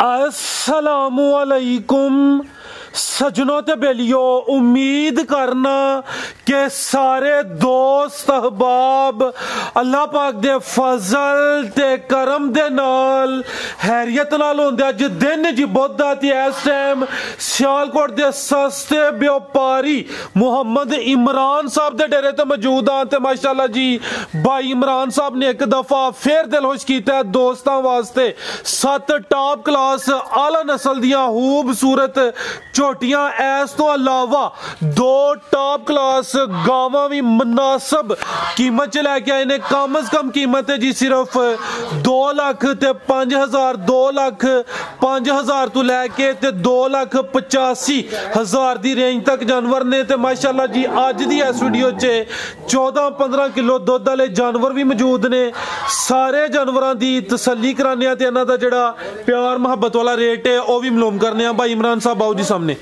अस्सलामुअलैकुम सजनों ते बेलियो, उम्मीद करना कि सारे दोस्त अहबाब अल्लाह पाक दे फजल ते करम दे नाल हैरियत नाल होंदे। अज दिन जी बुद्धा ते इस टाइम सियालकोट दे सस्ते व्यापारी मुहम्मद इमरान साहब दे डेरे ते मौजूद हाँ। ते माशाअल्लाह जी भाई इमरान साहब ने एक दफा फिर दिल खुश किया दोस्तों वास्ते 7 टॉप क्लास आला नस्ल दियां खूबसूरत झोटियां, इस तो अलावा 2 टॉप क्लास गावां भी मुनासिब कीमत च लैके आए ने। कम अज कम कीमत है जी सिर्फ 2,05,000 2,05,000 तो लैके 2,85,000 की रेंज तक जानवर ने। ते माशाअल्लाह जी अज दी इस वीडियो च 14-15 किलो दुध वाले जानवर भी मौजूद ने। सारे जानवरों की तसल्ली कराने ते इन्हां दा जिहड़ा प्यार मुहब्बत वाला रेट है वह भी मालूम करने। भाई इमरान साहब आओ जी सामने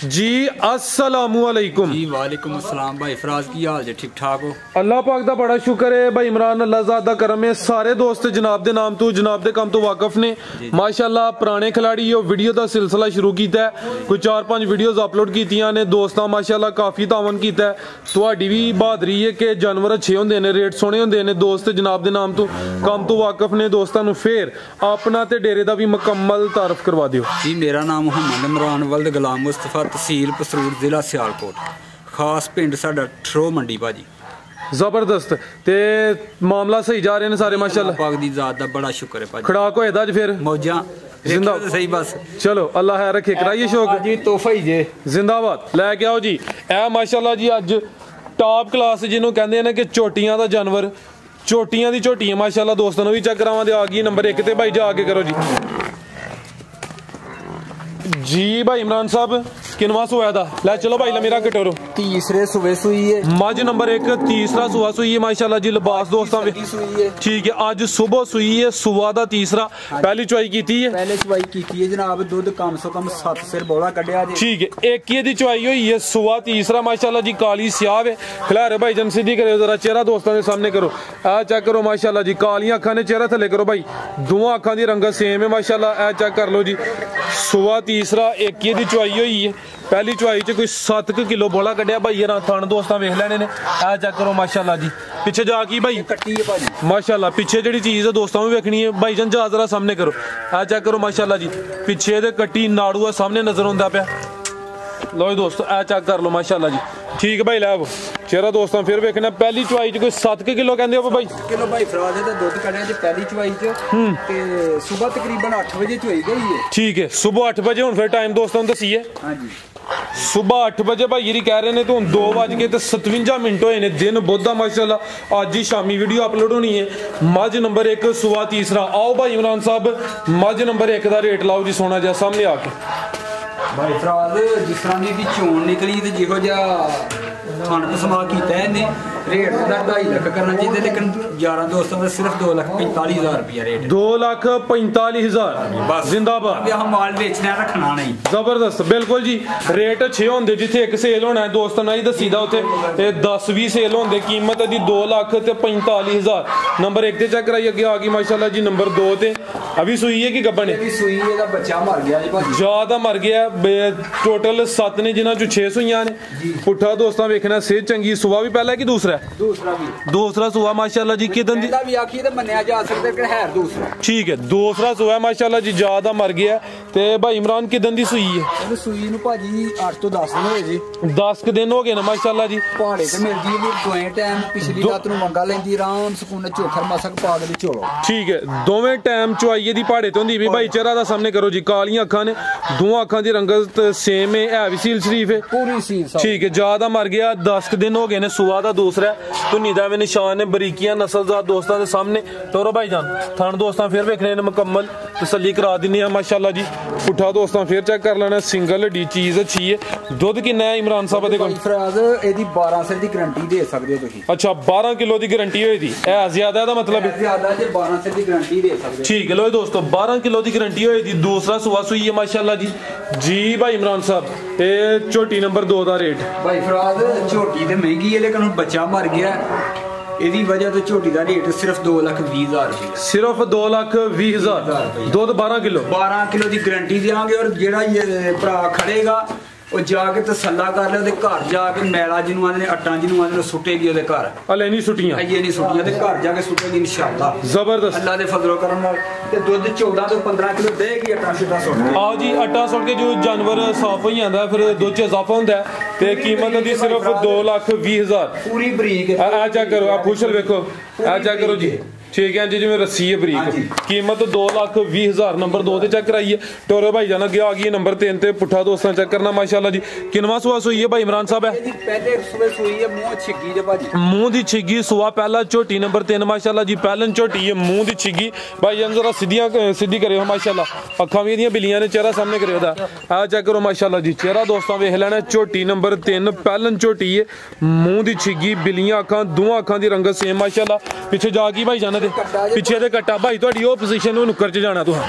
जी। अस्सलामुअलैकुम जी वालेकुम अस्सलाम। भाई फराज की हाल जे ठीक ठाक हो? अल्लाह पाक दा बड़ा शुक्र है भाई इमरान, अल्लाह ज़ादा करम है। सारे दोस्त जनाब दे नाम तो जनाब दे काम तो वाकफ ने माशाअल्लाह। पुराने खिलाड़ी हो वीडियो का सिलसिला शुरू किया है, कोई 4-5 वीडियोज़ अपलोड कीतियां ने दोस्तां माशाअल्लाह काफ़ी तावन किया है। तुहाडी भी बहादरी है कि जानवर अच्छे होंदे ने, रेट सोहने होंदे ने। दोस्त जनाब दे नाम तो काम तो वाकफ ने। दोस्तां नूं फिर अपना ते डेरे दा भी मुकम्मल तारफ करवा दिओ जी। मेरा नाम मुहम्मद इमरान वल्द गुलाम मुस्तफा, तहसील पसरूर, जिला सियालकोट, खास पिंड साडा ठरो मंडी। भाजी जबरदस्त ते मामला सही जा रहे हैं सारे माशाअल्लाह। पाक दी जात दा बड़ा शुक्र है भाजी। खड़ाक होए दा अज फिर मौजा जिंदा सही बस। चलो अल्लाह है रखे, कराइए शौक जी। तोहफा ही जे जिंदाबाद लैके आओ जी। ए माशाअल्लाह जी अज टॉप क्लास जिन्हों कहते हैं कि चोटियां दा जानवर, चोटियां दी झोटियां माशाअल्लाह। दोस्तों भी चेक करावां दे आ गई नंबर 1 ते। भाई जा आगे करो जी। जी भाई इमरान साहब किनवा सोया था? लै चलो भाई मेरा कटोरो। तीसरे सुबह सुई है मज नंबर 1, तीसरा सुबह सुई है माशाल्लाह जी। लिबास दोस्तों ठीक है, आज सुबह सुई है, सुबह दा तीसरा। पहली चुवाई की है, पहले चुवाई की है जनाब। दूध कम से कम 7 सिर बोला कढ़िया जी। ठीक है, एक ही दी चुवाई हुई है, सुबह तीसरा माशाल्लाह जी। काली स्याह है, खिलारे भाई जन सीधी करो जरा, चेहरा दोस्तों के सामने करो। आ चेक करो माशाल्लाह जी, कालियां अखां ने, चेहरा थले करो भाई। दोवां अखां दी रंगत सेम है माशाल्लाह। आ चेक कर लो जी, सुबह तीसरा, एक ही दी चुवाई हुई है। पहली चुवाई च कोई 7 किलो बोला कढ़िया भाई। ये थान दोस्तों वेख लेने ने। आ चेक करो माशाल्लाह जी। पीछे जाके भाई कट्टी है भाजी माशाल्लाह। पीछे जी चीज है दोस्तों भी वेखनी है भाई जान, जा जरा सामने करो। आ चेक करो माशाल्लाह जी, पिछे दे कट्टी नाड़ू सामने नजर आंदा पिया। लो जी दोस्तों आ चेक कर लो माशाल्लाह जी। ठीक है भाई लै चेहरा दोस्तों फिर वेखना। पहली चुवाई च कोई 7 किलो कहंदे हो भाई। किलो भाई फराज दा दुध कढ़िया जी पहली चुवाई च ते सुबह तकरीबन 8 बजे चुवाई गई है। ठीक है, सुबह 8 बजे। हुण फिर टाइम दोस्तों दसीए। हां जी, सुबह 8 बजे भाई जी कह रहे ने, तो 2:57 होए ने। दिन बुध माशाल्लाह। अज ही शामी वीडियो अपलोड होनी है। मज नंबर 1, सुबह तीसरा। आओ भाई इमरान साहब मज नंबर 1 का रेट लाओ जी सोना जहा सामने आके। भाई फराज जिस तरह की चोन निकली तो जिहो जिहा खान पसमा किया इन्हें, रेट का 2.5 लाख करना चाहिए, लेकिन यार दोस्तों का सिर्फ 2,45,000 रुपया रेट। 2,45,000 जिंदाबाद। हम माल बेचना रखना नहीं। जबरदस्त बिल्कुल जी। रेट अच्छे होंगे जिथे एक सेल होना है दोस्तों ने दसी दा, उथे 10-20 सेल होंगे। कीमत है 2,45,000। नंबर 1 ते चेक कराई अगे आ गई माशाल्लाह जी। नंबर 2 ते अभी सुई है कि गब्बन है? सुई है दा बच्चा मर गया जी भाई। ज्यादा मर गया। टोटल 7 ने जिन्हां चों 6 सुईयां ने। पुट्ठा दोस्तों वेखना सेहत चंगी। सुबह भी पहला कि दूसरा? दूसरा सुबह माशाल्लाह जी। किदन दी भी आखी ते मन्निया जा सकदा कि है दूसरा। ठीक है, दूसरा सुबह माशाल्लाह जी। ज्यादा मर गया ते भाई इमरान किदन दी सुई है? ਇਹਨੂੰ ਸੂਈ ਨੂੰ ਭਾਜੀ 8 ਤੋਂ 10 ਦਿਨ ਹੋਏ ਜੀ। 10 ਦਿਨ ਹੋ ਗਏ ਨੇ ਮਾਸ਼ਾਅੱਲਾ ਜੀ। ਪਹਾੜੇ ਤੇ ਮਿਲਦੀ ਹੈ ਦੋਵੇਂ ਟਾਈਮ। ਪਿਛਲੀ ਰਾਤ ਨੂੰ ਮੰਗਾ ਲੈਂਦੀ ਆਰਾਮ ਸਕੂਨ ਚੋਖਰ ਮਸਕ ਪਾ ਕੇ ਝੋਲੋ। ठीक है, दोवें टाइम चुआई दी पहाड़े तो होंदी भी भाई। चेहरा दा सामने करो जी। कालियां अखां ने, दोवां अखां दी रंगत सेम है भी सील शरीफ है पूरी सील। ठीक है, ज्यादा मर गया। 10 दिन हो गए ने। सुबह दा दूसरा धुनी दा में निशान है। बरीकियां नस्लजात दोस्तों के सामने तोरो भाई जान। थान दोस्तों फिर वेखने ने मुकम्मल तसल्ली करा दिनी है माशाल्लाह जी। पुट्ठा दोस्तों फिर चेक कर लेना। सिंगल हड्डी चीज अच्छी है। दुध कितना है इमरान साहब दे कोल? फराज एदी 12 सिर दी गारंटी दे सकदे हो तुसीं। अच्छा 12 किलो दी गारंटी होई दी है। ज्यादा दा मतलब ज्यादा जे 12 सिर दी गारंटी दे सकदे। ठीक है लो दोस्तों 12 किलो की गारंटी होई दी। दूसरा सुबह सुई है माशाल्लाह जी। जी भाई इमरान साहब ये झोटी नंबर 2 का रेट? भाई फराज झोटी तो महंगी है लेकिन बच्चा मर गया ਇਹਦੀ ਵਜ੍ਹਾ ਤੋਂ ਝੋਟੀ ਦਾ ਰੇਟ ਸਿਰਫ 2,20,000 ਰੁਪਏ। ਸਿਰਫ 2,20,000 ਦੁੱਧ 12 ਕਿਲੋ 12 ਕਿਲੋ ਦੀ ਗਾਰੰਟੀ ਦੇਵਾਂਗੇ। ਔਰ ਜਿਹੜਾ ਭਰਾ ਖੜੇਗਾ ਉਹ ਜਾ ਕੇ ਤਸੱਲਾ ਕਰ ਲੈ, ਉਹਦੇ ਘਰ ਜਾ ਕੇ ਮੈਲਾ ਜਿਹਨੂੰ ਆਂਦੇ ਨੇ ਅੱਟਾਂ ਜਿਹਨੂੰ ਆਂਦੇ ਨੇ ਸੁੱਟੇਗੀ ਉਹਦੇ ਘਰ। ਹਲੇ ਨਹੀਂ ਸੁੱਟੀਆਂ, ਇਹ ਨਹੀਂ ਸੁੱਟੀਆਂ ਤੇ ਘਰ ਜਾ ਕੇ ਸੁੱਟੇਗੀ ਇਨਸ਼ਾਅੱਲਾ ਜ਼ਬਰਦਸਤ ਅੱਲਾ ਦੇ ਫਜ਼ਲੋ ਕਰਮ ਨਾਲ। ਤੇ ਦੁੱਧ 14 ਤੋਂ 15 ਕਿਲੋ ਦੇਗੀ ਅੱਟਾਂ ਸਿੱਧਾ ਸੁੱਟ ਕੇ। ਆਓ ਜੀ ਅੱਟਾ ਸੁੱਟ ਕੇ ਜੋ ਜਾਨਵਰ ਸਾਫ਼ ਹੋ ਜਾਂਦਾ ਫਿਰ ਦੁੱਧ 'ਚ ਇਜ਼ਾਫਾ ਹੁੰਦਾ ਤੇ ਕੀਮਤ ਉਹਦੀ ਸਿਰਫ 2,20,000। ਪੂਰੀ ਬਰੀਕ ਆ ਚੈੱਕ ਕਰੋ, ਆ ਫੁਸ਼ਲ ਵੇਖੋ, ਆ ਚੈੱਕ ਕਰੋ ਜੀ, ਠੀਕ ਹੈ ਜੀ, ਜਿਵੇਂ ਰੱਸੀ ਹੈ ਬਰੀਕ। ਕੀਮਤ 2,20,000। ਨੰਬਰ 2 ਤੇ ਚੈੱਕ ਕਰਾਈਏ। ਟੋਰੇ ਭਾਈ ਜਾਨ ਅੱਗੇ ਆ ਗਈ ਨੰਬਰ 3 ਤੇ ਪੁੱਠਾ ਦੋਸਤਾਂ ਚੈੱਕ ਕਰਨਾ ਮਾਸ਼ਾਅੱਲਾ ਜੀ। ਕਿੰਨਵਾਂ ਸੂਆ ਸੂਈ ਹੈ ਭਾਈ ਇਮਰਾਨ ਸਾਹਿਬ? ਹੈ ਜੀ ਪਹਿਲੇ ਸੂਏ ਸੂਈ ਹੈ, ਮੂੰਹ ਛਿੱਗੀ ਦੇ ਭਾਜੀ, ਮੂੰਹ ਦੀ ਛਿੱਗੀ ਸੂਆ ਪਹਿਲਾ ਝੋਟੀ ਨੰਬਰ 3 ਮਾਸ਼ਾਅੱਲਾ ਜੀ। ਪਹਿਲਨ ਝੋਟੀ ਹੈ, ਮੂੰਹ ਦੀ ਛਿੱਗੀ। ਭਾਈ ਜਾਨ ਜ਼ਰਾ ਸਿੱਧੀ ਕਰਿਓ ਮਾਸ਼ਾਅੱਲਾ, ਅੱਖਾਂ ਵੀ ਇਹਦੀਆਂ ਬਿੱਲੀਆਂ ਨੇ, ਚਿਹਰਾ ਸਾਹਮਣੇ ਕਰਿਓ ਦਾ। ਆ ਚੈੱਕ ਕਰੋ ਮਾਸ਼ਾਅੱਲਾ ਜੀ, ਚਿਹਰਾ ਦੋਸਤਾਂ ਵੇਖ ਲੈਣਾ। ਝੋਟੀ ਨੰਬਰ 3 ਪਹਿਲਨ ਝੋਟੀ ਹੈ, ਮੂੰਹ ਦੀ ਛਿੱਗੀ, ਬਿੱਲੀਆਂ ਅੱਖਾਂ, ਦੋਵਾਂ ਅੱਖਾਂ ਦੀ ਰੰਗਤ ਸੇਮ ਮਾਸ਼ਾਅੱਲਾ। ਪਿੱਛੇ ਜਾ ਗਈ ਭਾਈ ਜਾਨ ਦੇ ਪਿੱਛੇ ਦੇ ਕੱਟਾ ਭਾਈ, ਤੁਹਾਡੀ ਉਹ ਪੋਜੀਸ਼ਨ ਨੂੰ ਨੁੱਕਰ 'ਚ ਜਾਣਾ ਤੁਹਾਂ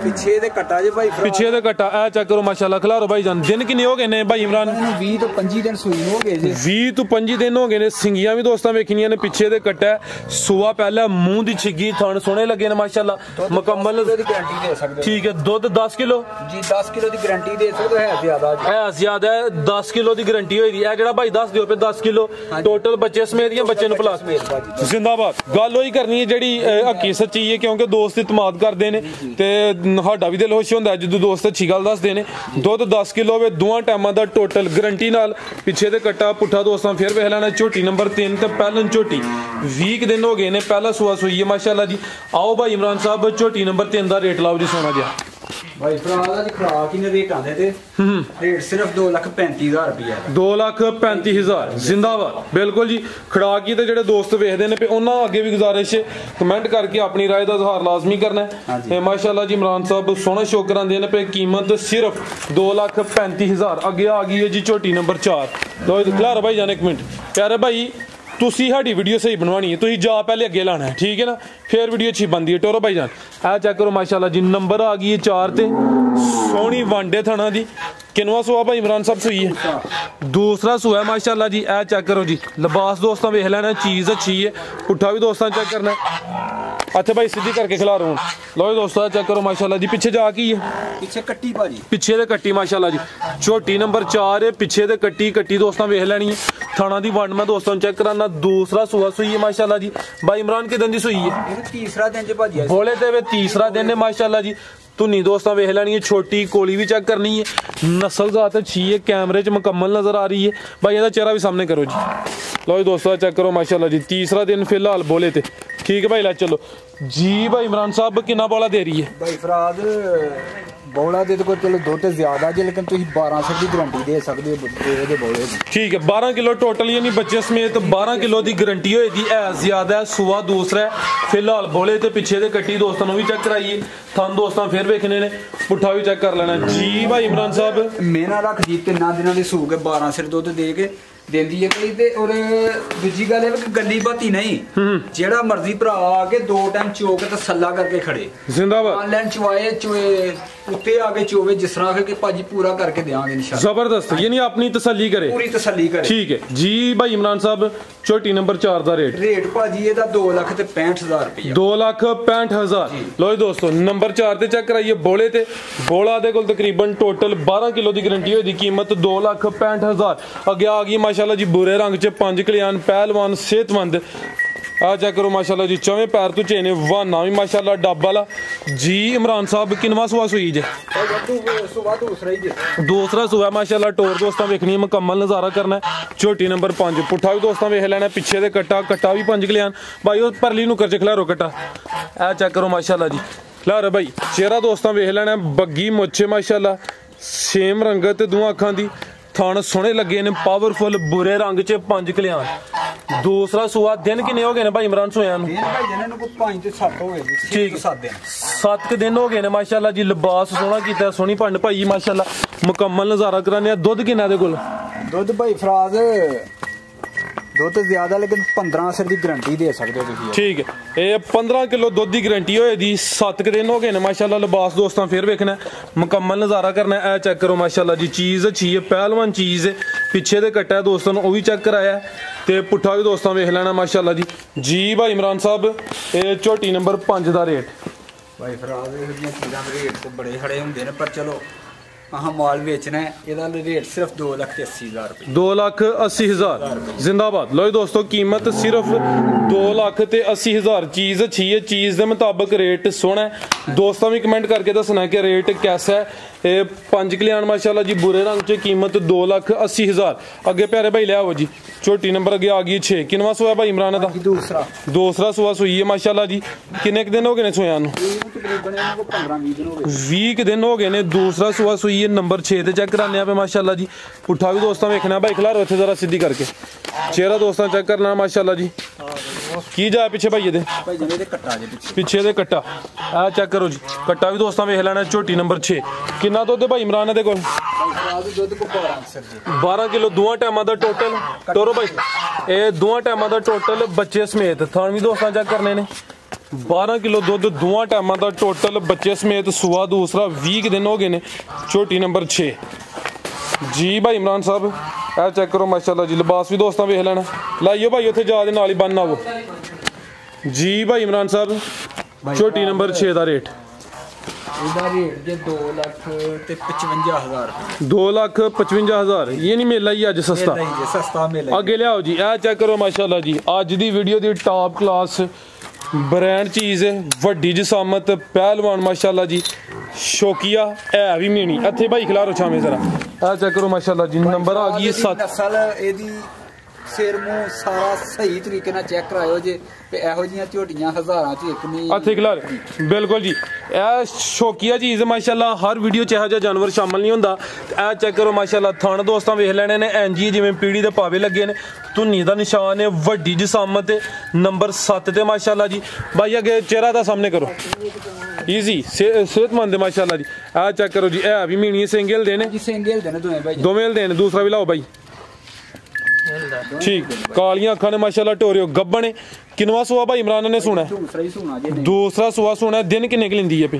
ਪਿੱਛੇ ਦੇ ਕੱਟਾ ਜੇ ਭਾਈ, ਪਿੱਛੇ ਦੇ ਕੱਟਾ। ਆ ਚੈੱਕ ਕਰੋ ਮਾਸ਼ਾਅੱਲਾ। ਖਿਲਾਰੋ ਭਾਈ ਜਾਨ। ਦਿਨ ਕਿੰਨੇ ਹੋ ਗਏ ਨੇ ਭਾਈ ਇਮਰਾਨ? 20 ਤੋਂ 25 ਦਿਨ ਸੂਈ ਹੋ ਗਏ ਜੀ। 20 ਤੋਂ 25 ਦਿਨ ਹੋ ਗਏ ਨੇ। ਸਿੰਗੀਆਂ ਵੀ ਦੋਸਤਾਂ ਵੇਖਣੀਆਂ ਨੇ। ਪਿੱਛੇ ਦੇ ਕੱਟਾ ਸੂਆ ਪਹਿਲਾ, ਮੂੰਹ ਦੀ ਛਿੱਗੀ, ਥਣ ਸੋਹਣੇ ਲੱਗੇ ਨੇ ਮਾਸ਼ਾਅੱਲਾ, ਮੁਕੰਮਲ ਦੀ ਗਾਰੰਟੀ ਦੇ ਸਕਦੇ। ਠੀਕ ਹੈ, ਦੁੱਧ 10 ਕਿਲੋ ਜੀ 10 ਕਿਲੋ ਦੀ ਗਾਰੰਟੀ ਦੇ ਸਕਦੇ। ਹੈ ਜ਼ਿਆਦਾ ਹੈ 10 ਕਿਲੋ ਦੀ ਗਾਰੰਟੀ ਹੋਈ ਦੀ ਹੈ। ਜਿਹੜਾ ਭਾਈ ਦੱਸ ਦਿਓ ਪਏ 10 ਕਿਲੋ ਟੋਟਲ ਬੱਚੇ ਸਮੇਤ ਜਾਂ ਬੱਚੇ ਨੂੰ ਪਲਾਸ ਜ਼ਿੰਦਾਬਾਦ। ਗੱਲ ਉਹੀ ਕਰਨੀ ਹੈ ਜਿਹੜੀ ਹੱਕੀ ਸੱਚੀ ਹੈ, ਕਿਉਂਕਿ ਦੋਸਤ ਇਤਮਾਦ ਕਰਦੇ ਨੇ ਤੇ ਸਾਡਾ ਵੀ ਦਿਲ ਖੁਸ਼ ਹੁੰਦਾ ਜਦੋਂ ਦੋਸਤ ਅੱਛੀ ਗੱਲ ਦੱਸਦੇ ਨੇ। ਦੁੱਧ 10 ਕਿਲੋ ਹੋਵੇ, ਦੋਵਾਂ ਟਾਈਮਾਂ ਦਾ ਟੋਟਲ ਗਾਰੰਟੀ ਨਾਲ। ਪਿੱਛੇ ਦੇ ਕੱਟਾ ਪੁੱਠਾ ਦੋਸਤਾਂ ਫਿਰ ਵੇਖ ਲੈਣਾ। ਝੋਟੀ ਨੰਬਰ 3 ਤੇ ਪਹਿਲਨ ਝੋਟੀ 20 ਦਿਨ ਹੋ ਗਏ ਨੇ, ਪਹਿਲਾ ਸੂਆ ਸੂਈ ਹੈ ਮਾਸ਼ਾਅੱਲਾ ਜੀ। ਆਓ ਭਾਈ ਇਮਰਾਨ ਸਾਹਿਬ ਝੋਟੀ ਨੰਬਰ 3 ਦਾ ਰੇਟ ਲਾਓ ਜੀ ਸੋਨਾ ਜਿਹਾ। ਭਾਈ ਭਰਾ ਦਾ ਜੀ ਖਰਾਕ ਹੀ ਨੇ ਰੇਟ ਆਂਦੇ ਤੇ ਰੇਟ ਸਿਰਫ 2,35,000 ਰੁਪਏ। 2,35,000 ਜ਼ਿੰਦਾਬਾਦ। ਬਿਲਕੁਲ ਜੀ। ਖੜਾਕੀ ਤੇ ਜਿਹੜੇ ਦੋਸਤ ਵੇਖਦੇ ਨੇ ਉਹਨਾਂ ਅੱਗੇ ਵੀ ਗੁਜ਼ਾਰਿਸ਼ ਕਮੈਂਟ ਕਰਕੇ ਆਪਣੀ ਰਾਏ ਦਾ ਇਜ਼ਹਾਰ ਲਾਜ਼ਮੀ ਕਰਨਾ ਹੈ। ਮਾਸ਼ਾਅੱਲਾ ਜੀ ਇਮਰਾਨ ਸਾਹਿਬ ਸੋਹਣਾ ਸ਼ੋਅ ਕਰਾਉਂਦੇ ਨੇ ਪਏ। ਕੀਮਤ ਸਿਰਫ 2,35,000। ਅੱਗੇ ਆ ਗਈ ਹੈ ਜੀ ਝੋਟੀ ਨੰਬਰ 4। ਲੋ ਖਿਲਾਰ ਭਾਈ ਜਾਨ ਇੱਕ ਮਿੰਟ। ਪਿਆਰੇ ਭਾਈ ਤੁਸੀਂ ਸਾਡੀ ਵੀਡੀਓ ਸਹੀ ਬਣਵਾਣੀ ਹੈ, ਤੁਸੀਂ ਜਾ ਪਹਿਲੇ ਅੱਗੇ ਲਾਣਾ ਹੈ, ਠੀਕ ਹੈ ਨਾ, ਫਿਰ ਵੀਡੀਓ ਅੱਛੀ ਬਣਦੀ ਹੈ। ਟੋਰੋ ਭਾਈ ਜਾਨ ਆ ਚੈੱਕ ਕਰੋ ਮਾਸ਼ਾਅੱਲਾ ਜੀ। ਨੰਬਰ ਆ ਗਈ ਹੈ 4 ਤੇ, ਸੋਹਣੀ ਵਾਂਡੇ ਥਣਾ ਦੀ। ਕਿੰਨਵਾਂ ਸੂਆ ਭਾਈ ਇਮਰਾਨ ਸਾਹਿਬ ਸੂਈ ਹੈ? ਦੂਸਰਾ ਸੂਆ ਮਾਸ਼ਾਅੱਲਾ ਜੀ। ਇਹ ਚੈੱਕ ਕਰੋ ਜੀ, ਲਿਬਾਸ ਦੋਸਤਾਂ ਵੇਖ ਲੈਣਾ, ਚੀਜ਼ ਅੱਛੀ ਹੈ। ਪੁੱਠਾ ਵੀ ਦੋਸਤਾਂ ਚੈੱਕ ਕਰਨਾ। ਅੱਛਾ ਭਾਈ ਸਿੱਧੀ ਕਰਕੇ ਖਿਲਾ ਰਹਾ ਹूं। लो दोस्तों चेक करो माशाल्लाह जी। पीछे जा की है, पीछे कट्टी भाजी, पिछे दे कट्टी माशाल्लाह जी। छोटी नंबर 4 है, पिछे दे कट्टी। कट्टी दोस्तों वेख लैनी है। थाना दी वंड मैं दोस्तों चेक कराना। दूसरा सूआ सुई है माशाल्लाह जी। भाई इमरान के दिन दी सुई है? तीसरा दिन जी भाजी। बोले ते वे तीसरा दिन है माशाल्लाह जी। धुनी दोस्तों वेख लैनी है। छोटी कोली भी चेक करनी है। नस्ल ज़ात अच्छी है, कैमरे च मुकम्मल नजर आ रही है। भाई ਇਹਦਾ चेहरा भी सामने करो जी। लो दोस्तों चेक करो माशाल्लाह जी। तीसरा दिन फिलहाल बोले थे ठीक है भाई। ला चलो जी। भाई इमरान साहब कितना बौला दे रही है? भाई फराद बौला दे तो चलो दो तो ज्यादा जी, लेकिन तुम 1200 की गारंटी दे सकते हो बौले की। ठीक है 12 किलो टोटल यानी बच्चे समेत 12 किलो की गारंटी होगी। है ज्यादा है, सुआ दूसरा है। फिलहाल बोले तो पिछे दे कट्टी दोस्तों भी चेक कराइए। थन दोस्तों फिर वेखने ने, पुट्ठा भी चेक कर लेना जी। भाई इमरान साहब मेरा रख जी 3 दिनों की सूख के 12 सिर दुध दे के देंदी है कई ते। और दूजी गल है कि गली बाती नहीं, जेड़ा मर्जी भरा आके 2 टाइम चो के तसल्ला करके खड़े जिंदाबाद। ऑनलाइन चवाए चोए उत्ते आके चोवे जिस तरह के भाजी पूरा करके देंगे इंशाल्लाह। जबरदस्त, यानी अपनी तसल्ली करे, पूरी तसल्ली करे। ठीक है जी। भाई इमरान साहब छोटी नंबर 4 का रेट भाजी ਇਹਦਾ 2,65,000 रुपया। 2,65,000। लो जी दोस्तों नंबर 4 ते चेक कराइए। बोले ते बोला दे कोल तकरीबन टोटल 12 किलो की गारंटी होई दी। कीमत 2,65,000। अगे आ गई माशाल्लाह जी बुरे रंग च 5 कल्याण पहलवान सेहतमंद। आ चेक करो माशाल्लाह जी। 4वें पैर तो चेने वाना भी माशाल्लाह डब वाला जी। इमरान साहब किनवा सुआ सुई जे? दूसरा सुआ माशाल्लाह। टोर दोस्तों वेखनी है, मुकम्मल नज़ारा करना है। छोटी नंबर 5। पुट्ठा भी दोस्तों वेख लेना। पिछे दे कट्टा, कट्टा भी 5 कल्याण भाई। वो परली नुकर च खिलारो कट्टा। आ चेक करो माशाल्लाह जी। खिलारो भाई चेहरा दोस्तों वेख लेना। बग्गी मुच्छे माशाल्लाह, सेम रंगत दोवां अखां दी। थान सोहने लगे ने, पावरफुल बुरे रंग च 5 कल्याण। दूसरा सुआ दिन किन्ने हो गए ने भाई इमरान सोया नूं? 5 ते 7 हो गए जी। ठीक 7 दिन हो गए ने माशाल्लाह जी। लिबास सोहना कीता, सोहनी पंड भाई माशाल्लाह। मुकम्मल नज़ारा कराने। दुध किन्ना दे कोल? दुध भाई फराज ਦੁੱਧ ਜ਼ਿਆਦਾ ਲੇਕਿਨ 15 ਸਿਰ ਦੀ ਗਾਰੰਟੀ ਦੇ ਸਕਦੇ ਹੋ ਤੁਸੀਂ। ਠੀਕ ਹੈ ਇਹ 15 ਕਿਲੋ ਦੁੱਧ ਦੀ ਗਾਰੰਟੀ ਹੋਏ ਦੀ 7 ਦਿਨ ਹੋ ਗਏ ਨੇ ਮਾਸ਼ਾਅੱਲਾ। ਲਿਬਾਸ ਦੋਸਤਾਂ ਫਿਰ ਵੇਖਣਾ ਮੁਕੰਮਲ ਨਜ਼ਾਰਾ ਕਰਨਾ। ਇਹ ਚੈੱਕ ਕਰੋ ਮਾਸ਼ਾਅੱਲਾ ਜੀ ਚੀਜ਼ ਅੱਛੀ ਹੈ ਪਹਿਲਵਾਨ ਚੀਜ਼ ਹੈ। ਪਿੱਛੇ ਦੇ ਕੱਟਾ ਦੋਸਤਾਂ ਨੂੰ ਉਹ ਵੀ ਚੈੱਕ ਕਰਾਇਆ ਤੇ ਪੁੱਠਾ ਵੀ ਦੋਸਤਾਂ ਵੇਖ ਲੈਣਾ ਮਾਸ਼ਾਅੱਲਾ ਜੀ ਭਾਈ ਇਮਰਾਨ ਸਾਹਿਬ ਇਹ ਝੋਟੀ ਨੰਬਰ 5 ਦਾ ਰੇਟ ਭਾਈ ਫਰਾਜ਼ ਇਹੋ ਜਿਹੀਆਂ ਚੀਜ਼ਾਂ ਦੇ ਰੇਟ ਤੇ ਬੜੇ ਖੜੇ ਹੁੰਦੇ ਨੇ ਪਰ ਚਲੋ ਆਹ ਮਾਲ ਵੇਚਣਾ ਹੈ ਇਹਦਾ ਰੇਟ ਸਿਰਫ 2,80,000 ਰੁਪਏ 2,80,000 ਜ਼ਿੰਦਾਬਾਦ। ਲੋ ਦੋਸਤੋ ਕੀਮਤ ਸਿਰਫ 2,80,000 ਚੀਜ਼ ਅੱਛੀ ਹੈ ਚੀਜ਼ ਦੇ ਮੁਤਾਬਕ ਰੇਟ ਸੋਹਣਾ। ਦੋਸਤਾਂ ਵੀ ਕਮੈਂਟ ਕਰਕੇ ਦੱਸਣਾ ਕਿ ਰੇਟ कैसा है। ਇਹ 5 ਕਲਿਆਣ ਮਾਸ਼ਾਅੱਲਾ ਜੀ ਬੁਰੇ ਰੰਗ ਚ ਕੀਮਤ 2,80,000। ਅੱਗੇ ਪਿਆਰੇ ਭਾਈ ਲਿਆਓ ਜੀ ਛੋਟੀ ਨੰਬਰ ਅੱਗੇ ਆ ਗਈ 6 ਕਿੰਨਵਾਂ ਸੋਇਆ ਭਾਈ ਇਮਰਾਨ ਦਾ ਦੂਸਰਾ ਸੋਆ ਸੋਈ ਹੈ ਮਾਸ਼ਾਅੱਲਾ ਜੀ। ਕਿੰਨੇ ਕੁ ਦਿਨ ਹੋ ਗਏ ਨੇ ਸੋਇਆ ਨੂੰ 20 ਦਿਨ ਹੋ ਗਏ ਨੇ। ਦੂਸਰਾ ਸੋਆ ਸੋਈ ਹੈ ਨੰਬਰ 6 ਤੇ ਚੈੱਕ ਕਰਾਨੇ ਆ ਪੇ ਮਾਸ਼ਾਅੱਲਾ ਜੀ। ਪੁੱਠਾ ਵੀ ਦੋਸਤਾਂ ਵੇਖਣਾ ਭਾਈ ਖਿਲਾਰੋ ਇੱਥੇ ਜ਼ਰਾ ਸਿੱਧੀ ਕਰਕੇ ਚਿਹਰਾ ਦੋਸਤਾਂ ਚੈੱਕ ਕਰਨਾ ਮਾਸ਼ਾਅੱਲਾ ਜੀ। ਕੀ ਜਾ ਪਿੱਛੇ ਭਾਈ ਇਹਦੇ ਪਿੱਛੇ ਦੇ ਕੱਟਾ ਆ ਚੈੱਕ ਕਰੋ ਜੀ ਕੱਟਾ ਵੀ ਦੋਸਤਾਂ ਵੇਖ ਲੈਣਾ ਝੋਟੀ ਨੰਬਰ 6 ਕਿੰਨਾ ਦੁੱਧ ਭਾਈ ਇਮਰਾਨ ਦੇ ਕੋਲ 12 ਕਿਲੋ ਦੋਵਾਂ ਟਾਈਮਾਂ ਦਾ ਟੋਟਲ ਟੋਰੋ ਭਾਈ ਇਹ ਦੋਵਾਂ ਟਾਈਮਾਂ ਦਾ ਟੋਟਲ ਬੱਚੇ ਸਮੇਤ ਥਾਣ ਵੀ ਦੋਸਤਾਂ ਚੈੱਕ ਕਰਨੇ ਨੇ 12 ਕਿਲੋ ਦੁੱਧ ਦੋਵਾਂ ਟਾਈਮਾਂ ਦਾ ਟੋਟਲ ਬੱਚੇ ਸਮੇਤ ਸੂਆ ਦੂਸਰਾ 20 ਦਿਨ ਹੋ ਗਏ ਨੇ ਝੋਟੀ ਨੰਬਰ 6 ਜੀ ਭਾਈ ਇਮਰਾਨ ਸਾਹਿਬ ਇਹ ਚੈੱਕ ਕਰੋ ਮਾਸ਼ਾਅੱਲਾ ਜੀ ਲਿਬਾਸ ਵੀ ਦੋਸਤਾਂ ਵੇਖ ਲੈਣਾ ਲਾਈਓ ਭਾਈ ਉੱਥੇ ਜਾ ਦੇ ਨਾਲ ਹੀ ਬੰਨ ਆਵੋ ਜੀ ਭਾਈ ਇਮਰਾਨ ਸਾਹਿਬ ਛੋਟੀ ਨੰਬਰ 6 ਦਾ ਰੇਟ ਇਹਦਾ ਰੇਟ ਜੇ 2,55,000 2,55,000 ਇਹ ਨਹੀਂ ਮੇਲਾ ਹੀ ਅੱਜ ਸਸਤਾ ਮੇਲਾ ਅੱਗੇ ਲਿਆਓ ਜੀ ਇਹ ਚੈੱਕ ਕਰੋ ਮਾਸ਼ਾਅੱਲਾ ਜੀ ਅੱਜ ਦੀ ਵੀਡੀਓ ਦੀ ਟਾਪ ਕਲਾਸ ਬ੍ਰਾਂਡ ਚੀਜ਼ ਹੈ ਵੱਡੀ ਜਸਾਮਤ ਪਹਿਲਵਾਨ ਮਾਸ਼ਾਅੱਲਾ ਜੀ ਸ਼ੌਕੀਆ ਹੈ ਵੀ ਮੀਣੀ ਇੱਥੇ ਭਾਈ ਖਿਲਾਰੋ ਛਾਵੇਂ ਜ਼ਰਾ ਇਹ ਚੈੱਕ ਕਰੋ ਮਾਸ਼ਾਅੱਲਾ ਜੀ ਨੰਬਰ ਆ ਗਈ 7 ਨਸਲ ਇਹਦੀ ਸਿਰ ਮੂੰਹ ਸਾਰਾ ਸਹੀ ਤਰੀਕੇ ਨਾਲ ਚੈੱਕ ਕਰਾਇਓ ਜੇ ਤੇ ਇਹੋ ਜੀਆਂ ਝੋਟੀਆਂ ਹਜ਼ਾਰਾਂ ਚ ਇੱਕ ਨਹੀਂ ਇੱਥੇ ਖਿਲਾਰ ਬਿਲਕੁਲ ਜੀ ਇਹ ਸ਼ੌਕੀਆ ਚੀਜ਼ ਮਾਸ਼ਾਅੱਲਾ ਹਰ ਵੀਡੀਓ ਚ ਇਹੋ ਜਿਹਾ ਜਾਨਵਰ ਸ਼ਾਮਲ ਨਹੀਂ ਹੁੰਦਾ। ਇਹ ਚੈੱਕ ਕਰੋ ਮਾਸ਼ਾਅੱਲਾ ਥਣ ਦੋਸਤਾਂ ਵੇਖ ਲੈਣੇ ਨੇ ਐਨਜੀ ਜਿਵੇਂ ਪੀੜੀ ਦੇ ਪਾਵੇ ਲੱਗੇ ਨੇ ਧੁੰਨੀ ਦਾ ਨਿਸ਼ਾਨ ਹੈ ਵੱਡੀ ਜਸਾਮਤ ਨੰਬਰ 7 ਤੇ ਮਾਸ਼ਾਅੱਲਾ ਜੀ। ਭਾਈ ਅੱਗੇ ਚਿਹਰਾ ਦਾ ਸਾਹਮਣੇ ਕਰੋ ਈਜ਼ੀ ਸਿਹਤਮੰਦ ਮਾਸ਼ਾਅੱਲਾ ਜੀ। ਇਹ ਚੈੱਕ ਕਰੋ ਜੀ ਇਹ ਵੀ ਮੀਣੀ ਸਿੰਗਲ ਦੇ ਨੇ ਦੋਵੇਂ ਦੇ ਨੇ ਦੂਸਰਾ ਵੀ ਲਾਓ ਭਾਈ ਠੀਕ ਕਾਲੀਆਂ ਅੱਖਾਂ ਨੇ ਮਾਸ਼ਾਅੱਲਾ ਟੋਰਿਓ ਗੱਬਣ ਕਿੰਨਵਾ ਸੂਆ ਭਾਈ ਇਮਰਾਨ ਨੇ ਸੁਣਾ ਦੂਸਰਾ ਸੂਆ ਸੁਣਾ ਦਿਨ ਕਿੰਨੇ ਕੁ ਲੈਂਦੀ ਹੈ ਪਈ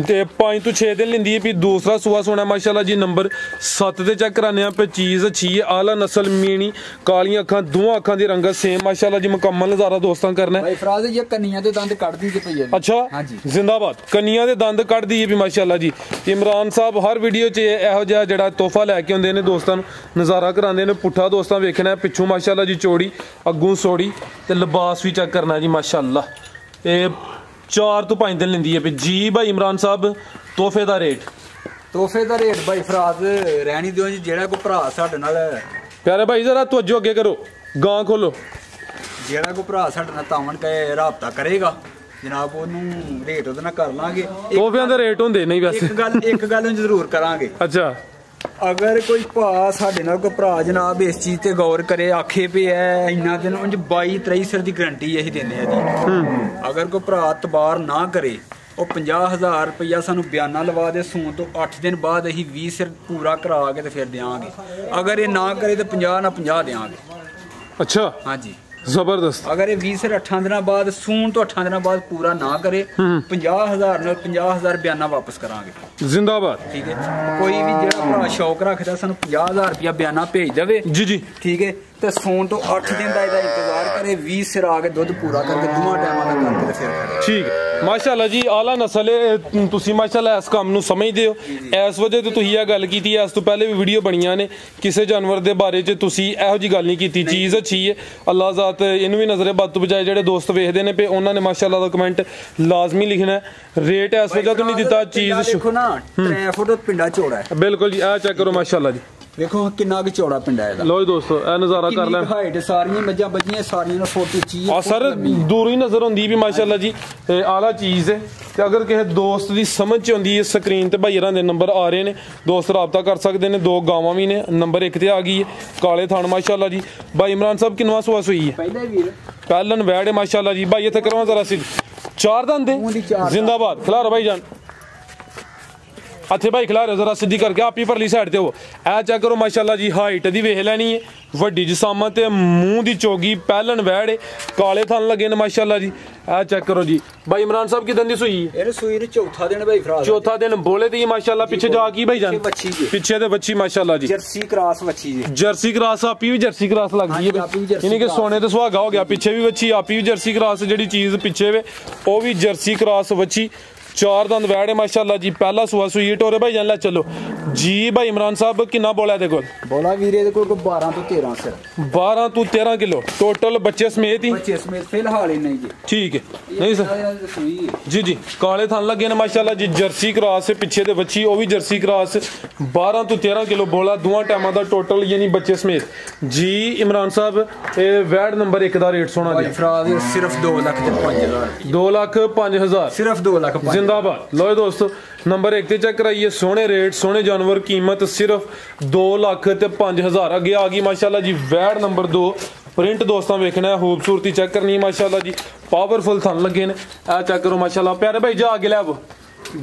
ਤੇ 5 ਤੋਂ 6 ਦਿਨ ਲੈਂਦੀ ਹੈ ਪਈ ਦੂਸਰਾ ਸੂਆ ਸੁਣਾ ਮਾਸ਼ਾਅੱਲਾ ਜੀ ਨੰਬਰ 7 ਤੇ ਚੈੱਕ ਕਰਾਨੇ ਆ ਪੇ ਚੀਜ਼ ਅੱਛੀ ਹੈ ਆਲਾ ਨਸਲ ਮੀਣੀ ਕਾਲੀਆਂ ਅੱਖਾਂ ਦੋਵਾਂ ਅੱਖਾਂ ਦੀ ਰੰਗਤ ਸੇਮ ਮਾਸ਼ਾਅੱਲਾ ਜੀ ਮੁਕੰਮਲ ਨਜ਼ਾਰਾ ਦੋਸਤਾਂ ਕਰਨਾ ਭਾਈ ਫਰਾਜ਼ ਇਹ ਕੰਨੀਆਂ ਦੇ ਦੰਦ ਕੱਢਦੀ ਜੇ ਪਈ ਹੈ ਅੱਛਾ ਜ਼ਿੰਦਾਬਾਦ ਕੰਨੀਆਂ ਦੇ ਦੰਦ ਕੱਢਦੀ ਹੈ ਵੀ ਮਾਸ਼ਾਅੱਲਾ ਜੀ। ਇਮਰਾਨ ਸਾਹਿਬ ਹਰ ਵੀਡੀਓ 'ਚ ਇਹੋ ਜਿਹਾ ਜਿਹੜਾ ਤੋਹਫਾ ਲੈ ਕੇ ਆਉਂਦੇ ਨੇ ਦੋਸਤਾਂ ਨੂੰ ਨਜ਼ਾਰਾ ਕਰਾਉਂਦੇ ਨੇ ਪੁੱਠਾ ਦੋਸਤਾਂ ਵੇਖਣਾ ਪਿੱਛੋਂ ਮਾਸ਼ਾਅੱਲਾ ਜੀ ਚੌੜੀ ਅੱਗੋਂ ਸੋੜੀ ਤੇ ਲਿਬਾਸ ਵੀ ਚੈੱਕ ਕਰਨਾ ਜੀ ਮਾਸ਼ਾਅੱਲਾ। ਇਹ 4 ਤੋਂ 5 ਦਿਨ ਲੈਂਦੀ ਹੈ ਜੀ ਭਾਈ ਇਮਰਾਨ ਸਾਹਿਬ ਤੋਹਫੇ ਦਾ ਰੇਟ ਭਾਈ ਫਰਾਜ਼ ਰਹਿਣੀ ਦਿਓ ਜੀ ਜਿਹੜਾ ਕੋਈ ਭਰਾ ਸਾਡੇ ਨਾਲ ਪਿਆਰੇ ਭਾਈ ਜ਼ਰਾ ਤਵੱਜੋ ਅੱਗੇ ਕਰੋ ਗਾਂ ਖੋਲੋ ਜਿਹੜਾ ਕੋਈ ਭਰਾ ਸਾਡੇ ਨਾਲ ਤਾਵਣ ਕੇ ਰਾਬਤਾ ਕਰੇਗਾ ਜਨਾਬ ਉਹਨੂੰ ਰੇਟ ਉਹਦੇ ਨਾਲ ਕਰ ਲਾਂਗੇ ਤੋਹਫਿਆਂ ਦੇ ਰੇਟ ਹੁੰਦੇ ਨਹੀਂ ਵੈਸੇ ਇੱਕ ਗੱਲ ਨੂੰ ਜ਼ਰੂਰ ਕਰਾਂਗੇ ਅੱਛਾ ਅਗਰ ਕੋਈ ਭਾ ਸਾਡੇ ਨਾਲ ਕੋਈ ਭਰਾ ਜਨਾਬ ਇਸ ਚੀਜ਼ ਤੇ ਗੌਰ ਕਰੇ ਆਖੇ ਵੀ ਐ ਇੰਨਾ ਦਿਨ ਉਂਝ 22-23 ਸਿਰ ਦੀ ਗਰੰਟੀ ਅਸੀਂ ਦਿੰਦੇ ਆ ਜੀ। ਅਗਰ ਕੋਈ ਭਰਾ ਤਬਾਰ ਨਾ ਕਰੇ ਉਹ 50,000 ਰੁਪਇਆ ਸਾਨੂੰ ਬਿਆਨਾ ਲਵਾ ਦੇ ਸੂਣ ਤੋਂ 8 ਦਿਨ ਬਾਅਦ ਅਸੀਂ 20 ਸਿਰ ਪੂਰਾ ਕਰਾ ਕੇ ਤੇ ਫਿਰ ਦਿਆਂਗੇ। ਅਗਰ ਇਹ ਨਾ ਕਰੇ ਤੇ 50 ਨਾਲ 50 ਦਿਆਂਗੇ। ਅੱਛਾ ਹਾਂਜੀ ਜ਼ਬਰਦस्त। ਅਗਰ ਇਹ 20 ਸਿਰ 8 ਦਿਨਾਂ ਬਾਅਦ ਸੂਣ ਤੋਂ 8 ਦਿਨਾਂ ਬਾਅਦ ਪੂਰਾ ਨਾ ਕਰੇ 50,000 ਨਾਲ 50,000 ਬਿਆਨਾ ਵਾਪਸ ਕਰਾਂਗੇ। ਜ਼ਿੰਦਾਬਾਦ। ਠੀਕ ਹੈ ਕੋਈ ਵੀ ਜਿਹੜਾ ਭਰਾ ਸ਼ੌਕ ਰੱਖਦਾ ਸਾਨੂੰ 50,000 ਰੁਪਇਆ ਬਿਆਨਾ ਭੇਜ ਦੇਵੇ ਜੀ ਠੀਕ ਹੈ ਤੇ ਸੌਣ ਤੋਂ 8 ਦਿਨ ਦਾ ਇਹਦਾ ਇੰਤਜ਼ਾਰ ਕਰੇ 20 ਸਿਰ ਆ ਕੇ ਦੁੱਧ ਪੂਰਾ ਕਰਕੇ ਦੋਵਾਂ ਟਾਈਮਾਂ ਦਾ ਕਰਕੇ ਤੇ ਫਿਰ ਠੀਕ ਮਾਸ਼ਾਅੱਲਾ ਜੀ ਆਲਾ ਨਸਲ ਹੈ ਤੁਸੀਂ ਮਾਸ਼ਾਅੱਲਾ ਇਸ ਕੰਮ ਨੂੰ ਸਮਝਦੇ ਹੋ ਇਸ ਵਜ੍ਹਾ ਤੇ ਤੁਸੀਂ ਇਹ ਗੱਲ ਕੀਤੀ ਹੈ। ਇਸ ਤੋਂ ਪਹਿਲੇ ਵੀ ਵੀਡੀਓ ਬਣੀਆਂ ਨੇ ਕਿਸੇ ਜਾਨਵਰ ਦੇ ਬਾਰੇ 'ਚ ਤੁਸੀਂ ਇਹੋ ਜੀ ਗੱਲ ਨਹੀਂ ਕੀਤੀ ਚੀਜ਼ ਅੱਛੀ ਹੈ ਅੱਲਾਹ ਜ਼ਾਤ ਇਹਨੂੰ ਵੀ ਨਜ਼ਰੇ ਬਦ ਤੋਂ ਬਜਾਏ ਜਿਹੜੇ ਦੋਸਤ ਵੇਖਦੇ ਨੇ ਪਏ ਉਹਨਾਂ ਨੇ ਮਾਸ਼ਾਅੱਲਾ ਦਾ ਕਮੈਂਟ ਲਾਜ਼ਮੀ ਲਿਖਣਾ ਰੇਟ ਇਸ ਵਜ੍ਹਾ ਤੋਂ ਨਹੀਂ ਦਿੱਤਾ ਚੀਜ਼ ਦੇਖੋ ਨਾ 3 ਫੁੱਟ ਪਿੰਡਾ ਚੌੜਾ ਹੈ ਬਿਲਕੁਲ ਜੀ ਇਹ ਚੈੱਕ ਕਰੋ ਮਾਸ਼ਾਅੱਲਾ ਜੀ ਦੇਖੋ ਕਿੰਨਾ ਕੁ ਚੌੜਾ ਪਿੰਡਾ ਇਹਦਾ ਲੋ ਦੋਸਤੋ ਇਹ ਨਜ਼ਾਰਾ ਕਰ ਲੈਣ ਹਾਈਟ ਸਾਰੀਆਂ ਮੱਝਾਂ ਬੱਜੀਆਂ ਸਾਰੀਆਂ ਨੂੰ ਫੋਟੋ ਚੀਜ਼ ਆ ਸਰ ਦੂਰੋਂ ਹੀ ਨਜ਼ਰ ਆਉਂਦੀ ਵੀ ਮਾਸ਼ਾਅੱਲਾ ਜੀ ਆਲਾ ਚੀਜ਼ ਹੈ ਤੇ ਅਗਰ ਕਿਸੇ ਦੋਸਤ ਦੀ ਸਮਝ ਚ ਆਉਂਦੀ ਹੈ ਸਕਰੀਨ ਤੇ ਭਾਈਰਾਂ ਦੇ ਨੰਬਰ ਆ ਰਹੇ ਨੇ ਦੋਸਤ ਰਾਬਤਾ ਕਰ ਸਕਦੇ ਨੇ 2 ਗਾਵਾਂ ਵੀ ਨੇ ਨੰਬਰ 1 ਤੇ ਆ ਗਈ ਹੈ ਕਾਲੇ ਥਾਣ ਮਾਸ਼ਾਅੱਲਾ ਜੀ। ਭਾਈ ਇਮਰਾਨ ਸਾਹਿਬ ਕਿੰਨਵਾਂ ਸੂਆ ਸੂਈ ਹੈ ਪਹਿਲੇ ਵੀਰ ਪਹਿਲਨ ਵੈੜ ਹੈ ਮਾਸ਼ਾਅੱਲਾ ਜੀ। ਭਾਈ ਇੱਥੇ ਕਰਵਾ ਜ਼ਰਾ ਸੀ 4 ਦੰਦ ਦੇ ਜ਼ਿੰਦਾਬਾਦ ਖਿਲਾਰ ਭਾਈ ਜਾਨ ਇੱਥੇ ਭਾਈ ਖਿਲਾ ਰਹੇ ਜ਼ਰਾ ਸਿੱਧੀ ਕਰਕੇ ਆਪੀ ਪਰਲੀ ਸਾਈਡ ਤੇ ਹੋ ਇਹ ਚੈੱਕ ਕਰੋ ਮਾਸ਼ਾਅੱਲਾ ਜੀ ਹਾਈਟ ਦੀ ਵੇਖ ਲੈਣੀ ਹੈ ਵੱਡੀ ਜਿਸਾਮਤ ਤੇ ਮੂੰਹ ਦੀ ਚੋਗੀ ਪਹਿਲਣ ਵੈੜ ਕਾਲੇ ਥਣ ਲੱਗੇ ਨੇ ਮਾਸ਼ਾਅੱਲਾ ਜੀ ਇਹ ਚੈੱਕ ਕਰੋ ਜੀ ਭਾਈ ਇਮਰਾਨ ਸਾਹਿਬ ਕਿਦਾਂ ਦੀ ਸੂਈ ਇਹ ਸੂਈ ਨੂੰ ਚੌਥਾ ਦਿਨ ਭਾਈ ਫਰਾਜ਼ ਚੌਥਾ ਦਿਨ ਬੋਲੇ ਦੀ ਮਾਸ਼ਾਅੱਲਾ ਪਿੱਛੇ ਜਾ ਕੀ ਭਾਈ ਜਾਨ ਪਿੱਛੇ ਤੇ ਬੱਚੀ ਮਾਸ਼ਾਅੱਲਾ ਜੀ ਜਰਸੀ ਕ੍ਰਾਸ ਬੱਚੀ ਜੀ ਜਰਸੀ ਕ੍ਰਾਸ ਆਪੀ ਵੀ ਜਰਸੀ ਕ੍ਰਾਸ ਲੱਗਦੀ ਹੈ ਯਾਨੀ ਕਿ ਸੋਨੇ ਤੇ ਸੁਹਾਗਾ ਹੋ ਗਿਆ ਪਿੱਛੇ ਵੀ ਬੱਚੀ ਆਪੀ ਵੀ ਜਰਸੀ ਕ੍ਰਾਸ ਜਿਹੜੀ ਚੀਜ਼ ਪਿੱਛੇ ਵੇ ਉਹ ਵੀ ਜਰਸੀ ਕ੍ਰਾਸ ਬੱਚੀ ਚਾਰ ਦੰਦ ਵੈੜੇ ਮਾਸ਼ਾਅੱਲਾ ਜੀ ਪਹਿਲਾ ਸੂਆ ਸੂਈ ਟੋਰੇ ਭਾਈ ਜਾਨ ਲੈ ਚਲੋ ਜੀ ਭਾਈ ਇਮਰਾਨ ਸਾਹਿਬ ਕਿੰਨਾ ਬੋਲਾ ਇਹਦੇ ਕੋਲ ਬੋਲਾ ਵੀਰੇ ਦੇ ਕੋਲ 12 ਤੋਂ 13 ਸਿਰ 12 ਤੋਂ 13 ਕਿਲੋ ਟੋਟਲ ਬੱਚੇ ਸਮੇਤ ਹੀ ਬੱਚੇ ਸਮੇਤ ਫਿਲਹਾਲ ਹੀ ਨਹੀਂ ਜੀ ਠੀਕ ਹੈ ਨਹੀਂ ਸਰ ਜੀ ਜੀ ਕਾਲੇ ਥਣ ਲੱਗੇ ਨੇ ਮਾਸ਼ਾਅੱਲਾ ਜੀ ਜਰਸੀ ਕ੍ਰਾਸ ਪਿੱਛੇ ਤੇ ਬੱਚੀ ਉਹ ਵੀ ਜਰਸੀ ਕ੍ਰਾਸ 12 ਤੋਂ 13 ਕਿਲੋ ਬੋਲਾ ਦੋਵਾਂ ਟਾਈਮਾਂ ਦਾ ਟੋਟਲ ਯਾਨੀ ਬੱਚੇ ਸਮੇਤ ਜੀ ਇਮਰਾਨ ਸਾਹਿਬ ਇਹ ਵੈੜ ਨੰਬਰ 1 ਦਾ ਰੇਟ ਸੋਨਾ ਜੀ ਫਰਾਜ਼ ਸਿਰਫ 2 ਲੱਖ ਤੇ 5000 2 ਲੱਖ 5000 ਸਿਰਫ 2 ਲੱਖ जिंदाबाद लो दोस्तों नंबर 1 ते चेक कराइए सोने रेट सोने जानवर कीमत सिर्फ 2 लाख ते 5000 अगे आ गई माशाल्लाह जी वैड़ नंबर 2 प्रिंट दोस्तों वेखना है खूबसूरती चेक करनी है माशाल्लाह जी पावरफुल थन लगे ने आ चेक करो माशाल्लाह प्यारे भाई जा आगे ले अब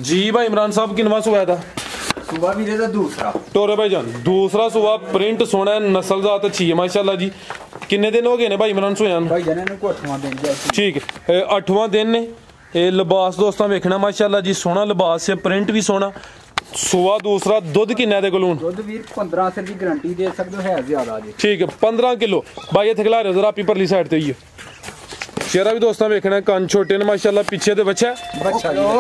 जी भाई इमरान साहब किनवा सुबह था सुबह वीरे दा दूसरा टोरे भाई जान दूसरा सुबह प्रिंट सोना है नस्ल जात अच्छी है माशाल्लाह जी किन्ने दिन हो गए ने भाई इमरान सोया भाई जान इनको 8वां दिन ठीक है 8वां दिन ने ਇਹ ਲਿਬਾਸ ਦੋਸਤਾਂ ਵੇਖਣਾ ਮਾਸ਼ਾਅੱਲਾ ਜੀ ਸੋਹਣਾ ਲਿਬਾਸ ਹੈ ਪ੍ਰਿੰਟ ਵੀ ਸੋਹਣਾ ਸੂਆ ਦੂਸਰਾ ਦੁੱਧ ਕਿੰਨਾ ਦੇ ਕੋਲ ਹੁਣ ਦੁੱਧ ਵੀਰ 15 ਸਿਰ ਦੀ ਗਾਰੰਟੀ ਦੇ ਸਕਦੇ ਹੋ ਹੈ ਜ਼ਿਆਦਾ ਜੀ ਠੀਕ ਹੈ 15 ਕਿਲੋ ਬਾਈ ਇੱਥੇ ਖਿਲਾ ਰਹੇ ਜ਼ਰਾ ਆਪੀ ਪਰਲੀ ਸਾਈਡ ਤੇ ਹੀ ਚਿਹਰਾ ਵੀ ਦੋਸਤਾਂ ਵੇਖਣਾ ਕੰਨ ਛੋਟੇ ਨੇ ਮਾਸ਼ਾਅੱਲਾ ਪਿੱਛੇ ਤੇ ਬੱਚਾ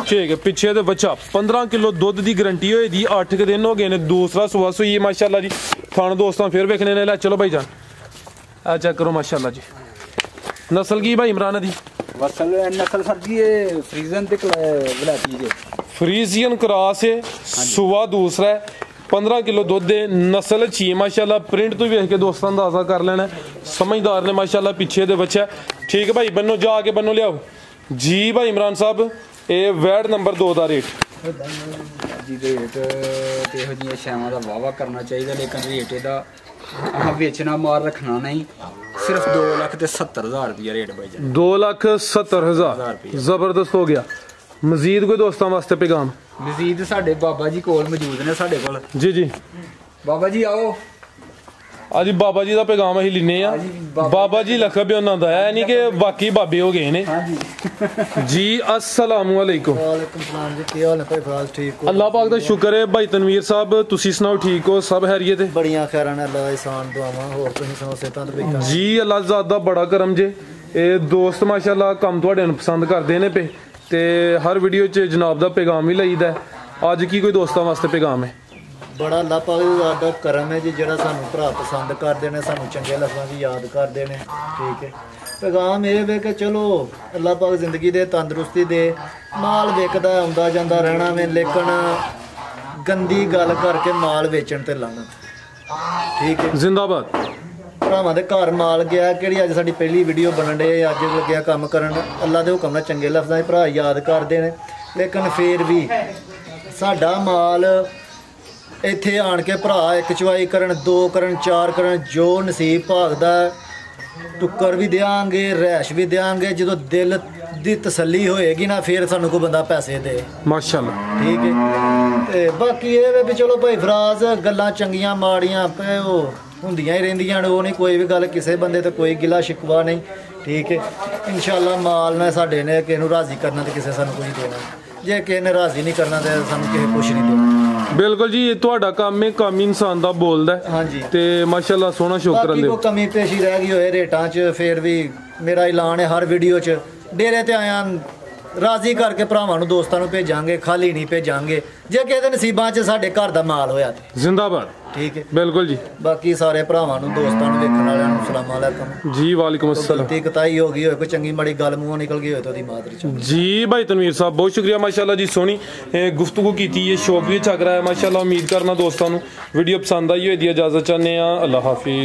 ਠੀਕ ਹੈ ਪਿੱਛੇ ਤੇ ਬੱਚਾ 15 ਕਿਲੋ ਦੁੱਧ ਦੀ ਗਾਰੰਟੀ ਹੋਈ ਦੀ 8 ਦਿਨ ਹੋ ਗਏ ਨੇ ਦੂਸਰਾ ਸੂਆ ਸੂਈ ਹੈ ਮਾਸ਼ਾਅੱਲਾ ਜੀ ਥਣ ਦੋਸਤਾਂ ਫਿਰ ਵੇਖਣੇ ਨੇ ਲੈ ਚਲੋ ਭਾਈ ਜਾਨ ਆ ਚੈੱਕ ਕਰੋ ਮਾਸ਼ਾਅੱਲਾ ਜੀ ਨਸਲ ਕੀ ਭਾਈ ਇਮਰਾਨ ਦੀ वसल नस्ल सर जी ये फ्रीजन ते वलायती जे फ्रीजियन क्रॉस है सुबह दूसरा है 15 किलो दुध है नस्ल अच्छी है माशाल्लाह प्रिंट तो वेख के दोस्तों अंदाजा कर लेना समझदार ने माशाल्लाह पीछे दे बच्चा ठीक है भाई बनो जाके बनो लियाओ जी भाई इमरान साहब ये वैड नंबर 2 का रेट जी रेट ते हो जी शामा दा वावा करना चाहिए लेकिन रेट एदा बेचना मार रखना नहीं सिर्फ 2 लाख ते 70,000 रुपया रेट भाई जान 2,70,000 जबरदस्त हो गया मजीद कोई दोस्तों वास्ते पैगाम मजीद साडे बाबा जी कोल मौजूद ने साडे कोल जी जी बाबा जी आओ आज बाबा जी का पैगाम असीं लिने आ बाबा जी लखब उन्हां दा है नहीं कि बाकी बाबे हो गए ने हां जी जी अस्सलाम वालेकुम वालेकुम सलाम जी की हाल है भाई फराज ठीक हो अल्लाह पाक दा शुक्र है भाई तनवीर साहब तुसी सुनाओ ठीक हो सब खैरियत है बड़ियां खैरां ने अल्लाह एहसान दुआवां होर तुसीं सुनाओ सेहतां ते बेकार जी अल्लाह ज़ादा बड़ा करम जे ਇਹ ਦੋਸਤ ਮਾਸ਼ਾਅੱਲਾ ਕੰਮ ਤੁਹਾਡੇ ਨੂੰ ਪਸੰਦ ਕਰਦੇ ਨੇ ਪੇ ਤੇ ਹਰ ਵੀਡੀਓ 'ਚ ਜਨਾਬ ਦਾ ਪੈਗਾਮ ਵੀ ਲਈਦਾ ਅੱਜ ਕੀ ਕੋਈ ਦੋਸਤਾਂ ਵਾਸਤੇ ਪੈਗਾਮ ਹੈ बड़ा अल्लाह पाक दा करम है जी जेड़ा सानू भरा पसंद करदे ने सानू चंगे लफ्ज़ां दी याद करदे ने ठीक है पैगाम ये वे कि चलो अल्लाह पाक जिंदगी दे तंदुरुस्ती दे माल विकदा आउंदा जांदा रहना में लेकिन गंदी गल करके माल बेचण ते लाना ठीक है जिंदाबाद ਭਰਾਵਾਂ ਦੇ ਘਰ ਮਾਲ ਗਿਆ ਕਿਹੜੀ ਅੱਜ ਸਾਡੀ ਪਹਿਲੀ ਵੀਡੀਓ ਬਣਨ ਡੇ ਅੱਜ ਲੱਗਿਆ ਕੰਮ ਕਰਨ ਅੱਲਾ ਦੇ ਹੁਕਮ ਨਾਲ ਚੰਗੇ ਲਫ਼ਜ਼ਾਂ 'ਚ ਭਰਾ ਯਾਦ ਕਰਦੇ ਨੇ ਲੇਕਿਨ ਫੇਰ ਵੀ ਸਾਡਾ ਮਾਲ ਇੱਥੇ ਆਣ ਕੇ ਭਰਾ ਇੱਕ ਚਵਾਈ ਕਰਨ 2 ਕਰਨ 4 ਕਰਨ ਜੋ ਨਸੀਬ ਭਾਗਦਾ ਟੁੱਕਰ ਵੀ ਦਿਆਂਗੇ ਰਹਿਸ਼ ਵੀ ਦਿਆਂਗੇ ਜਦੋਂ ਦਿਲ ਦੀ ਤਸੱਲੀ ਹੋਏਗੀ ਨਾ ਫਿਰ ਸਾਨੂੰ ਕੋਈ ਬੰਦਾ ਪੈਸੇ ਦੇ ਮਾਸ਼ਾਅੱਲਾ ਠੀਕ ਹੈ ਤੇ ਬਾਕੀ ਇਹ ਵੇ ਵੀ ਚਲੋ ਭਾਈ ਫਰਾਜ਼ ਗੱਲਾਂ ਚੰਗੀਆਂ ਮਾੜੀਆਂ ਪਏ ਉਹ ਹੁੰਦੀਆਂ ਹੀ ਰਹਿੰਦੀਆਂ ਨੇ ਉਹ ਨਹੀਂ ਕੋਈ ਵੀ ਗੱਲ ਕਿਸੇ ਬੰਦੇ ਤੇ ਕੋਈ ਗਿਲਾ ਸ਼ਿਕਵਾ ਨਹੀਂ ਠੀਕ ਹੈ ਇਨਸ਼ਾਅੱਲਾ ਮਾਲ ਨੇ ਸਾਡੇ ਨੇ ਕਿਸੇ ਨੂੰ ਰਾਜ਼ੀ ਕਰਨਾ ਤੇ ਕਿਸੇ ਸਾਨੂੰ ਕੁਝ ਦੇਣਾ ਜੇ ਕਿਸੇ ਨੇ ਰਾਜ਼ੀ ਨਹੀਂ ਕਰਨਾ ਤੇ ਸਾਨੂੰ ਕਿਸੇ ਕੁਝ ਨਹੀਂ ਦੇਣਾ ਬਿਲਕੁਲ ਜੀ ਇਹ ਤੁਹਾਡਾ ਕੰਮ ਹੈ ਕੰਮ ਇਨਸਾਨ ਦਾ ਬੋਲਦਾ ਹਾਂਜੀ ਤੇ ਮਾਸ਼ਾਅੱਲਾ ਸੋਹਣਾ ਸ਼ੁਕਰ ਬਾਕੀ ਅੱਲੇ ਕੋਈ ਕਮੀ ਪੇਸ਼ੀ ਰਹਿ ਗਈ ਹੋਏ ਰੇਟਾਂ 'ਚ ਫੇਰ ਵੀ ਮੇਰਾ ਐਲਾਨ ਹੈ ਹਰ ਵੀਡੀਓ 'ਚ ਡੇਰੇ ਤੇ ਆਇਆ ਰਾਜ਼ੀ ਕਰਕੇ ਭਰਾਵਾਂ ਨੂੰ ਦੋਸਤਾਂ ਨੂੰ ਭੇਜਾਂਗੇ ਖਾਲੀ ਨਹੀਂ ਭੇਜਾਂਗੇ ਜੇ ਕਿਸੇ ਦੇ ਨਸੀਬਾਂ 'ਚ ਸਾਡੇ ਘਰ ਦਾ ਮਾਲ ਹੋਇਆ ਤੇ जिंदाबाद ਠੀਕ ਹੈ बिल्कुल जी ਬਾਕੀ ਸਾਰੇ ਭਰਾਵਾਂ ਨੂੰ ਦੋਸਤਾਂ ਨੂੰ ਵੇਖਣ ਵਾਲਿਆਂ ਨੂੰ ਸਲਾਮ ਅਲੈਕਮ जी वालेकुम अस्सलाम ਗਲਤੀ ਕਤਾਈ ਹੋ ਗਈ ਹੋਏ ਕੋਈ ਚੰਗੀ ਮਾੜੀ ਗੱਲ ਮੂੰਹੋਂ ਨਿਕਲ ਗਈ ਹੋਏ ਤਾਂ ਉਹਦੀ ਮਾਦਰੀ ਚ जी भाई तनवीर साहब बहुत शुक्रिया माशाल्लाह जी सोनी गुफ्तगू की थी ये शौक भी अच्छा रहा है माशाल्लाह उम्मीद करना दोस्तों वीडियो पसंद आई हो इजाजत चाहते हैं अल्लाह हाफिज।